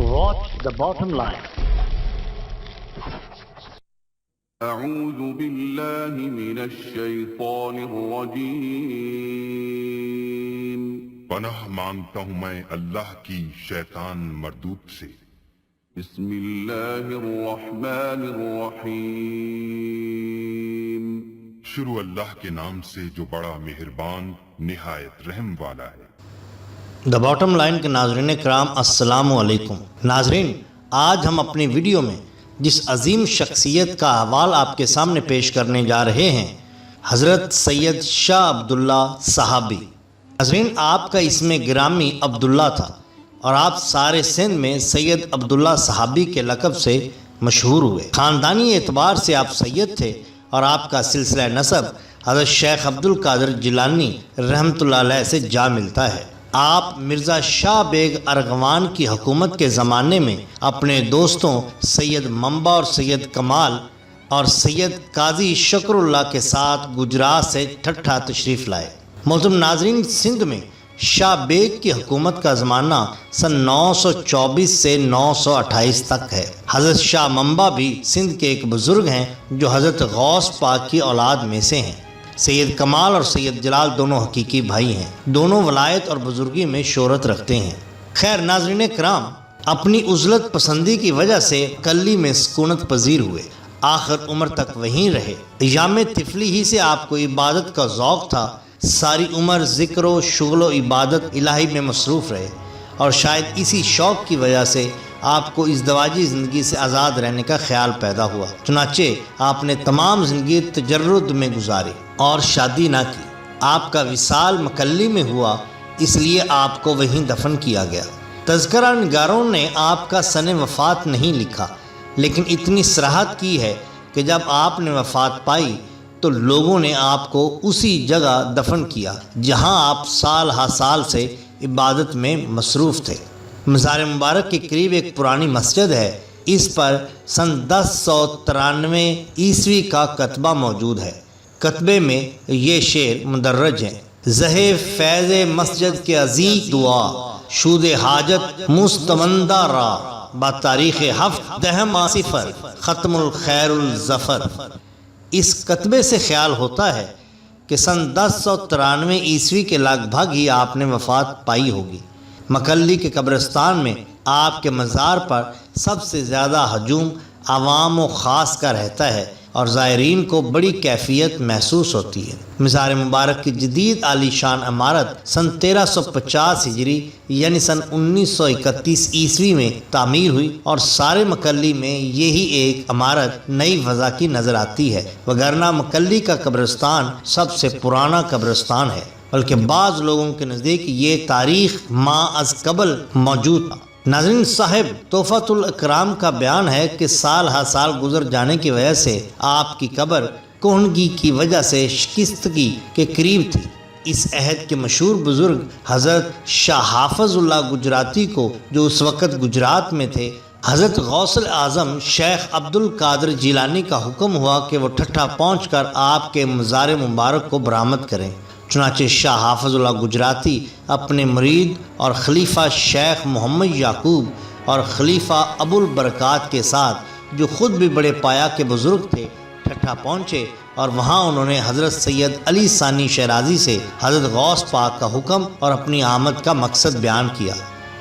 Watch the bottom line. أعوذ بالله من الشیطان الرجیم پناہ مانگتا ہوں میں اللہ کی شیطان مردود سے۔ بسم اللہ الرحمن الرحیم شروع اللہ کے نام سے جو بڑا مہربان نہایت رحم والا ہے۔ دا باٹم لائن کے ناظرین کرام السلام علیکم۔ ناظرین، آج ہم اپنی ویڈیو میں جس عظیم شخصیت کا احوال آپ کے سامنے پیش کرنے جا رہے ہیں، حضرت سید شاہ عبداللہ صحابی۔ ناظرین، آپ کا اسم گرامی عبداللہ تھا اور آپ سارے سندھ میں سید عبداللہ صحابی کے لقب سے مشہور ہوئے۔ خاندانی اعتبار سے آپ سید تھے اور آپ کا سلسلہ نسب حضرت شیخ عبدالقادر جیلانی رحمۃ اللہ علیہ سے جا ملتا ہے۔ آپ مرزا شاہ بیگ ارغوان کی حکومت کے زمانے میں اپنے دوستوں سید منبع اور سید کمال اور سید قاضی شکر اللہ کے ساتھ گجرات سے ٹھٹھا تشریف لائے۔ محترم ناظرین، سندھ میں شاہ بیگ کی حکومت کا زمانہ سن 924 سے 928 تک ہے۔ حضرت شاہ منبع بھی سندھ کے ایک بزرگ ہیں جو حضرت غوث پاک کی اولاد میں سے ہیں۔ سید کمال اور سید جلال دونوں حقیقی بھائی ہیں، دونوں ولایت اور بزرگی میں شہرت رکھتے ہیں۔ خیر ناظرین کرام، اپنی عزلت پسندی کی وجہ سے کلی میں سکونت پذیر ہوئے، آخر عمر تک وہیں رہے۔ ایام طفلی ہی سے آپ کو عبادت کا ذوق تھا، ساری عمر ذکر و شغل و عبادت الہی میں مصروف رہے اور شاید اسی شوق کی وجہ سے آپ کو ازدواجی زندگی سے آزاد رہنے کا خیال پیدا ہوا۔ چنانچہ آپ نے تمام زندگی تجرد میں گزاری اور شادی نہ کی۔ آپ کا وصال مکلی میں ہوا، اس لیے آپ کو وہیں دفن کیا گیا۔ تذکرہ نگاروں نے آپ کا سن وفات نہیں لکھا، لیکن اتنی صراحت کی ہے کہ جب آپ نے وفات پائی تو لوگوں نے آپ کو اسی جگہ دفن کیا جہاں آپ سال ہا سال سے عبادت میں مصروف تھے۔ مزار مبارک کے قریب ایک پرانی مسجد ہے، اس پر سن 1093 عیسوی کا کتبہ موجود ہے۔ کتبے میں یہ شعر مدرج ہیں: زہے فیض مسجد کے عظیم دعا، شود حاجت مستمندہ را، با تاریخ 7 صفر ختم الخیر الظفر۔ اس کتبے سے خیال ہوتا ہے کہ سن 1093 عیسوی کے لگ بھگ ہی آپ نے وفات پائی ہوگی۔ مکلی کے قبرستان میں آپ کے مزار پر سب سے زیادہ ہجوم عوام و خاص کا رہتا ہے اور زائرین کو بڑی کیفیت محسوس ہوتی ہے۔ مزار مبارک کی جدید عالی شان عمارت سن 1350 ہجری یعنی سن 1931 عیسوی میں تعمیر ہوئی اور سارے مکلی میں یہی ایک عمارت نئی فضا کی نظر آتی ہے، وگرنہ مکلی کا قبرستان سب سے پرانا قبرستان ہے، بلکہ بعض لوگوں کے نزدیک یہ تاریخ ماں از قبل موجود تھا۔ ناظرین صاحب، تحفۃ الاکرام کا بیان ہے کہ سال ہر سال گزر جانے کی وجہ سے آپ کی قبر کہنگی کی وجہ سے شکستگی کے قریب تھی۔ اس عہد کے مشہور بزرگ حضرت شاہ حافظ اللہ گجراتی کو، جو اس وقت گجرات میں تھے، حضرت غوث اعظم شیخ عبدالقادر جیلانی کا حکم ہوا کہ وہ ٹھٹھا پہنچ کر آپ کے مزار مبارک کو برآمد کریں۔ چنانچہ شاہ حافظ اللہ گجراتی اپنے مرید اور خلیفہ شیخ محمد یعقوب اور خلیفہ ابو البرکات کے ساتھ، جو خود بھی بڑے پایا کے بزرگ تھے، ٹھٹھا پہنچے اور وہاں انہوں نے حضرت سید علی ثانی شیرازی سے حضرت غوث پاک کا حکم اور اپنی آمد کا مقصد بیان کیا۔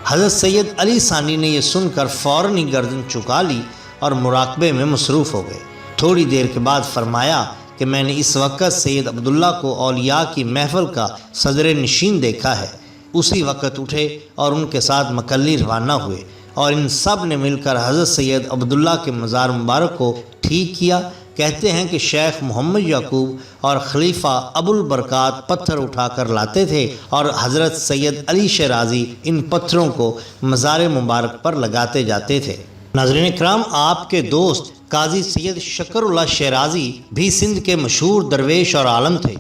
حضرت سید علی ثانی نے یہ سن کر فوراً ہی گردن چکا لی اور مراقبے میں مصروف ہو گئے۔ تھوڑی دیر کے بعد فرمایا کہ میں نے اس وقت سید عبداللہ کو اولیاء کی محفل کا صدر نشین دیکھا ہے۔ اسی وقت اٹھے اور ان کے ساتھ مکلی روانہ ہوئے اور ان سب نے مل کر حضرت سید عبداللہ کے مزار مبارک کو ٹھیک کیا۔ کہتے ہیں کہ شیخ محمد یعقوب اور خلیفہ ابو البرکات پتھر اٹھا کر لاتے تھے اور حضرت سید علی شیرازی ان پتھروں کو مزار مبارک پر لگاتے جاتے تھے۔ ناظرین کرام، آپ کے دوست قاضی سید شکر اللہ شیرازی بھی سندھ کے مشہور درویش اور عالم تھے۔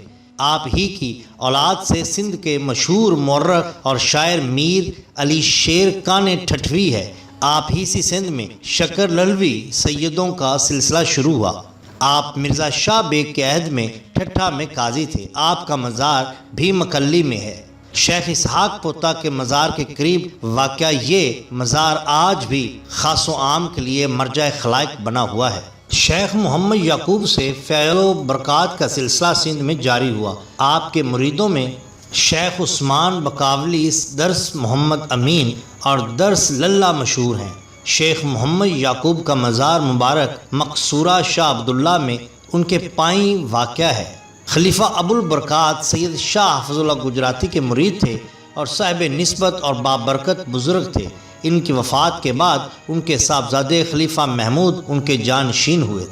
آپ ہی کی اولاد سے سندھ کے مشہور مورخ اور شاعر میر علی شیر کان ٹھٹوی ہے۔ آپ ہی سی سندھ میں شکر للوی سیدوں کا سلسلہ شروع ہوا۔ آپ مرزا شاہ بیگ کے عہد میں ٹھٹھا میں قاضی تھے۔ آپ کا مزار بھی مکلی میں ہے۔ شیخ اسحاق پوتا کے مزار کے قریب واقع یہ مزار آج بھی خاص و عام کے لیے مرجع خلائق بنا ہوا ہے۔ شیخ محمد یعقوب سے فیض و برکات کا سلسلہ سندھ میں جاری ہوا۔ آپ کے مریدوں میں شیخ عثمان بکاولی، درس محمد امین اور درس للہ مشہور ہیں۔ شیخ محمد یعقوب کا مزار مبارک مقصورہ شاہ عبداللہ میں ان کے پائیں واقع ہے۔ خلیفہ ابو البرکات سید شاہ حافظ اللہ گجراتی کے مرید تھے اور صاحب نسبت اور بابرکت بزرگ تھے۔ ان کی وفات کے بعد ان کے صاحبزادے خلیفہ محمود ان کے جانشین ہوئے۔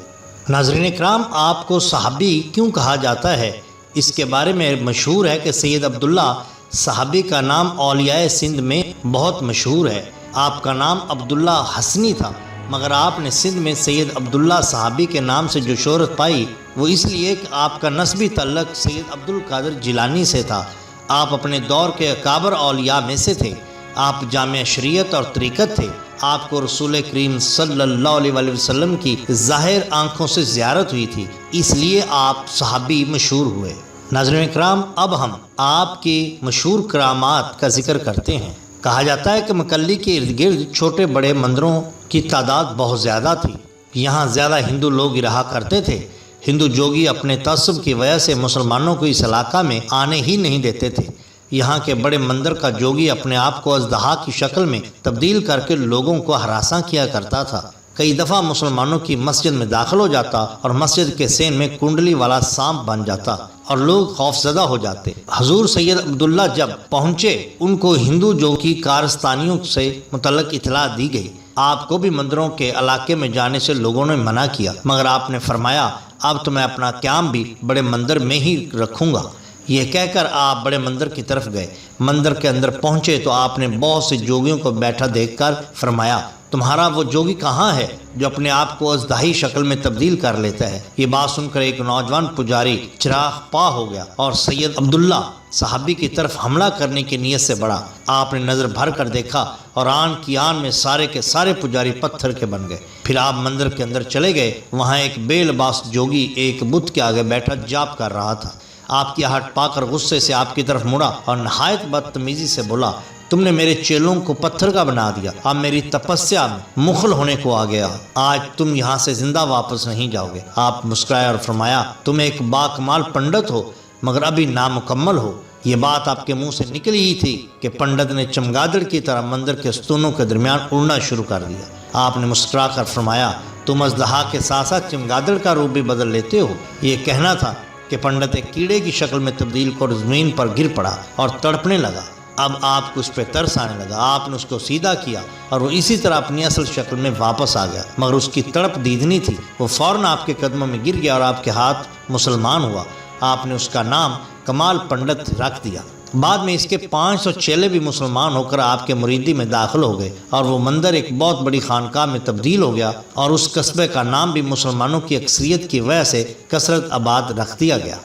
ناظرین اکرام، آپ کو صحابی کیوں کہا جاتا ہے؟ اس کے بارے میں مشہور ہے کہ سید عبداللہ صحابی کا نام اولیاء سندھ میں بہت مشہور ہے۔ آپ کا نام عبداللہ حسنی تھا، مگر آپ نے سندھ میں سید عبداللہ صحابی کے نام سے جو شہرت پائی وہ اس لیے کہ آپ کا نسبی تعلق سید عبدالقادر جیلانی سے تھا۔ آپ اپنے دور کے اکابر اولیاء میں سے تھے۔ آپ جامع شریعت اور طریقت تھے۔ آپ کو رسول کریم صلی اللہ علیہ وسلم کی ظاہر آنکھوں سے زیارت ہوئی تھی، اس لیے آپ صحابی مشہور ہوئے۔ ناظرین اکرام، اب ہم آپ کی مشہور کرامات کا ذکر کرتے ہیں۔ کہا جاتا ہے کہ مکلی کے ارد گرد چھوٹے بڑے مندروں کی تعداد بہت زیادہ تھی۔ یہاں زیادہ ہندو لوگ رہا کرتے تھے۔ ہندو جوگی اپنے تعصب کی وجہ سے مسلمانوں کو اس علاقہ میں آنے ہی نہیں دیتے تھے۔ یہاں کے بڑے مندر کا جوگی اپنے آپ کو اژدہا کی شکل میں تبدیل کر کے لوگوں کو ہراساں کیا کرتا تھا۔ کئی دفعہ مسلمانوں کی مسجد میں داخل ہو جاتا اور مسجد کے سین میں کنڈلی والا سانپ بن جاتا اور لوگ خوف زدہ ہو جاتے۔ حضور سید عبداللہ جب پہنچے، ان کو ہندو جو کی کارستانیوں سے متعلق اطلاع دی گئی۔ آپ کو بھی مندروں کے علاقے میں جانے سے لوگوں نے منع کیا، مگر آپ نے فرمایا اب تو میں اپنا قیام بھی بڑے مندر میں ہی رکھوں گا۔ یہ کہہ کر آپ بڑے مندر کی طرف گئے۔ مندر کے اندر پہنچے تو آپ نے بہت سے جوگیوں کو بیٹھا دیکھ کر فرمایا، تمہارا وہ جوگی کہاں ہے جو اپنے آپ کو اژدہائی شکل میں تبدیل کر لیتا ہے؟ یہ بات سن کر ایک نوجوان پجاری چراغ پا ہو گیا اور سید عبداللہ صحابی کی طرف حملہ کرنے کی نیت سے بڑھا۔ آپ نے نظر بھر کر دیکھا اور آن کی آن میں سارے کے سارے پجاری پتھر کے بن گئے۔ پھر آپ مندر کے اندر چلے گئے۔ وہاں ایک بے لباس جوگی ایک بت کے آگے بیٹھا جاپ کر رہا تھا۔ آپ کی آہٹ پا کر غصے سے آپ کی طرف مڑا اور نہایت بدتمیزی سے بولا، تم نے میرے چیلوں کو پتھر کا بنا دیا، اب میری تپسیا میں مخل ہونے کو آ گیا، آج تم یہاں سے زندہ واپس نہیں جاؤ گے۔ آپ مسکرائے اور فرمایا، تم ایک باکمال پنڈت ہو مگر ابھی نامکمل ہو۔ یہ بات آپ کے منہ سے نکلی ہی تھی کہ پنڈت نے چمگادڑ کی طرح مندر کے ستونوں کے درمیان اڑنا شروع کر دیا۔ آپ نے مسکرا کر فرمایا، تم اژدہا کے ساتھ ساتھ چمگادڑ کا روپ بھی بدل لیتے ہو۔ یہ کہنا تھا کہ پنڈت ایک کیڑے کی شکل میں تبدیل کر زمین پر گر پڑا اور تڑپنے لگا۔ اب آپ کو اس پہ ترس آنے لگا۔ آپ نے اس کو سیدھا کیا اور وہ اسی طرح اپنی اصل شکل میں واپس آ گیا، مگر اس کی تڑپ دیدنی تھی۔ وہ فوراً آپ کے قدموں میں گر گیا اور آپ کے ہاتھ مسلمان ہوا۔ آپ نے اس کا نام کمال پنڈت رکھ دیا۔ بعد میں اس کے 500 چیلے بھی مسلمان ہو کر آپ کے مریدی میں داخل ہو گئے اور وہ مندر ایک بہت بڑی خانقاہ میں تبدیل ہو گیا اور اس قصبے کا نام بھی مسلمانوں کی اکثریت کی وجہ سے کثرت آباد رکھ دیا گیا۔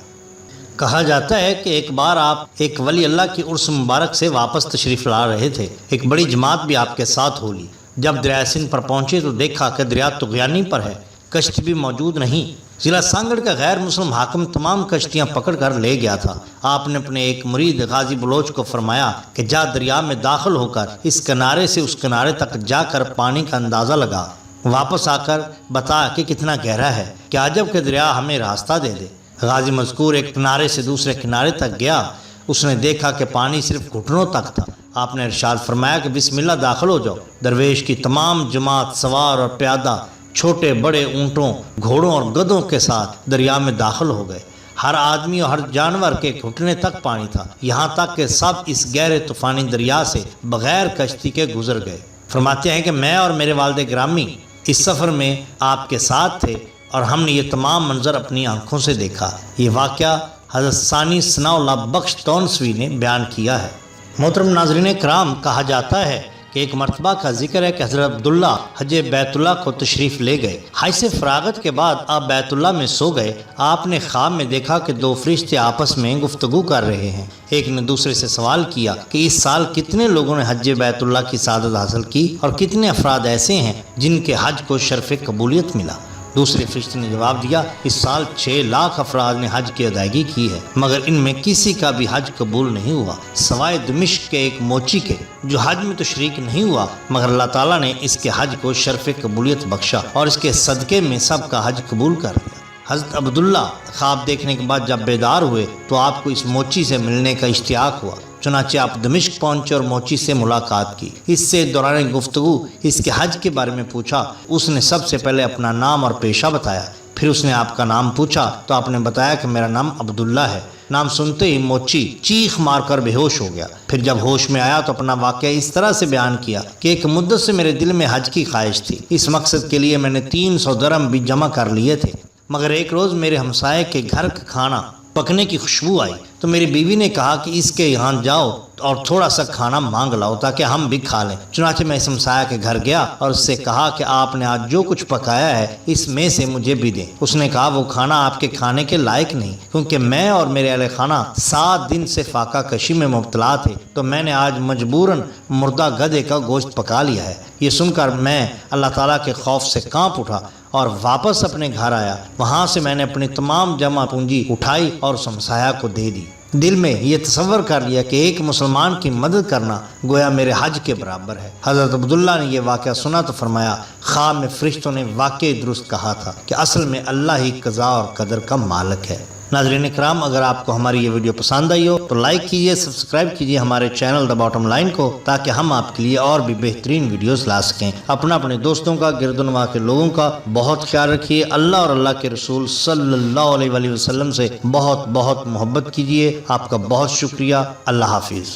کہا جاتا ہے کہ ایک بار آپ ایک ولی اللہ کی عرس مبارک سے واپس تشریف لا رہے تھے۔ ایک بڑی جماعت بھی آپ کے ساتھ ہو لی۔ جب دریائے سندھ پر پہنچے تو دیکھا کہ دریا طغیانی پر ہے، کشتی بھی موجود نہیں۔ ضلع سانگڑ کا غیر مسلم حاکم تمام کشتیاں پکڑ کر لے گیا تھا۔ آپ نے اپنے ایک مرید غازی بلوچ کو فرمایا کہ جا دریا میں داخل ہو کر اس کنارے سے اس کنارے تک جا کر پانی کا اندازہ لگا، واپس آ کر بتا کہ کتنا گہرا ہے، کہ عجب کہ دریا ہمیں راستہ دے دے۔ غازی مذکور ایک کنارے سے دوسرے کنارے تک گیا۔ اس نے دیکھا کہ پانی صرف گھٹنوں تک تھا۔ آپ نے ارشاد فرمایا کہ بسم اللہ داخل ہو جاؤ۔ درویش کی تمام جماعت سوار اور پیادہ، چھوٹے بڑے اونٹوں، گھوڑوں اور گدھوں کے ساتھ دریا میں داخل ہو گئے۔ ہر آدمی اور ہر جانور کے گھٹنے تک پانی تھا، یہاں تک کہ سب اس گہرے طوفانی دریا سے بغیر کشتی کے گزر گئے۔ فرماتے ہیں کہ میں اور میرے والد گرامی اس سفر میں آپ کے ساتھ تھے اور ہم نے یہ تمام منظر اپنی آنکھوں سے دیکھا۔ یہ واقعہ حضرت ثانی ثناء اللہ بخش تونسوی نے بیان کیا ہے۔ محترم ناظرین کرام، کہا جاتا ہے کہ ایک مرتبہ کا ذکر ہے کہ حضرت عبداللہ حج بیت اللہ کو تشریف لے گئے۔ حج سے فراغت کے بعد آپ بیت اللہ میں سو گئے۔ آپ نے خواب میں دیکھا کہ دو فرشتے آپس میں گفتگو کر رہے ہیں۔ ایک نے دوسرے سے سوال کیا کہ اس سال کتنے لوگوں نے حج بیت اللہ کی سعادت حاصل کی اور کتنے افراد ایسے ہیں جن کے حج کو شرف قبولیت ملا۔ دوسرے فرشتے نے جواب دیا اس سال 6 لاکھ افراد نے حج کی ادائیگی کی ہے، مگر ان میں کسی کا بھی حج قبول نہیں ہوا سوائے دمشق کے ایک موچی کے، جو حج میں تو شریک نہیں ہوا مگر اللہ تعالیٰ نے اس کے حج کو شرف قبولیت بخشا اور اس کے صدقے میں سب کا حج قبول کر دیا۔ حضرت عبداللہ خواب دیکھنے کے بعد جب بیدار ہوئے تو آپ کو اس موچی سے ملنے کا اشتیاق ہوا، چنانچہ آپ دمشق پہنچے اور موچی سے ملاقات کی۔ اس سے دوران گفتگو اس کے حج کے بارے میں پوچھا۔ اس نے سب سے پہلے اپنا نام اور پیشہ بتایا، پھر اس نے آپ کا نام پوچھا تو آپ نے بتایا کہ میرا نام عبداللہ ہے۔ نام سنتے ہی موچی چیخ مار کر بے ہوش ہو گیا، پھر جب ہوش میں آیا تو اپنا واقعہ اس طرح سے بیان کیا کہ ایک مدت سے میرے دل میں حج کی خواہش تھی، اس مقصد کے لیے میں نے 300 درہم بھی جمع کر لیے تھے، مگر ایک روز میرے ہمسائے کے گھر کا کھانا پکنے کی خوشبو آئی تو میری بیوی نے کہا کہ اس کے یہاں جاؤ اور تھوڑا سا کھانا مانگ لاؤ تاکہ ہم بھی کھا لیں۔ چنانچہ میں اس ہمسایہ کے گھر گیا اور اس سے کہا کہ آپ نے آج جو کچھ پکایا ہے اس میں سے مجھے بھی دیں۔ اس نے کہا وہ کھانا آپ کے کھانے کے لائق نہیں، کیونکہ میں اور میرے اہل خانہ 7 دن سے فاقہ کشی میں مبتلا تھے، تو میں نے آج مجبوراً مردہ گدھے کا گوشت پکا لیا ہے۔ یہ سن کر میں اللہ تعالیٰ کے خوف سے کانپ اٹھا اور واپس اپنے گھر آیا۔ وہاں سے میں نے اپنی تمام جمع پونجی اٹھائی اور اس ہمسایہ کو دے دی۔ دل میں یہ تصور کر لیا کہ ایک مسلمان کی مدد کرنا گویا میرے حج کے برابر ہے۔ حضرت عبداللہ نے یہ واقعہ سنا تو فرمایا خواب میں فرشتوں نے واقعی درست کہا تھا کہ اصل میں اللہ ہی قضا اور قدر کا مالک ہے۔ ناظرین اکرام، اگر آپ کو ہماری یہ ویڈیو پسند آئی ہو تو لائک کیجئے، سبسکرائب کیجئے ہمارے چینل دا باٹم لائن کو، تاکہ ہم آپ کے لیے اور بھی بہترین ویڈیوز لا سکیں۔ اپنے دوستوں کا، گرد و نواح کے لوگوں کا بہت خیال رکھیے۔ اللہ اور اللہ کے رسول صلی اللہ علیہ وسلم سے بہت بہت محبت کیجئے۔ آپ کا بہت شکریہ۔ اللہ حافظ۔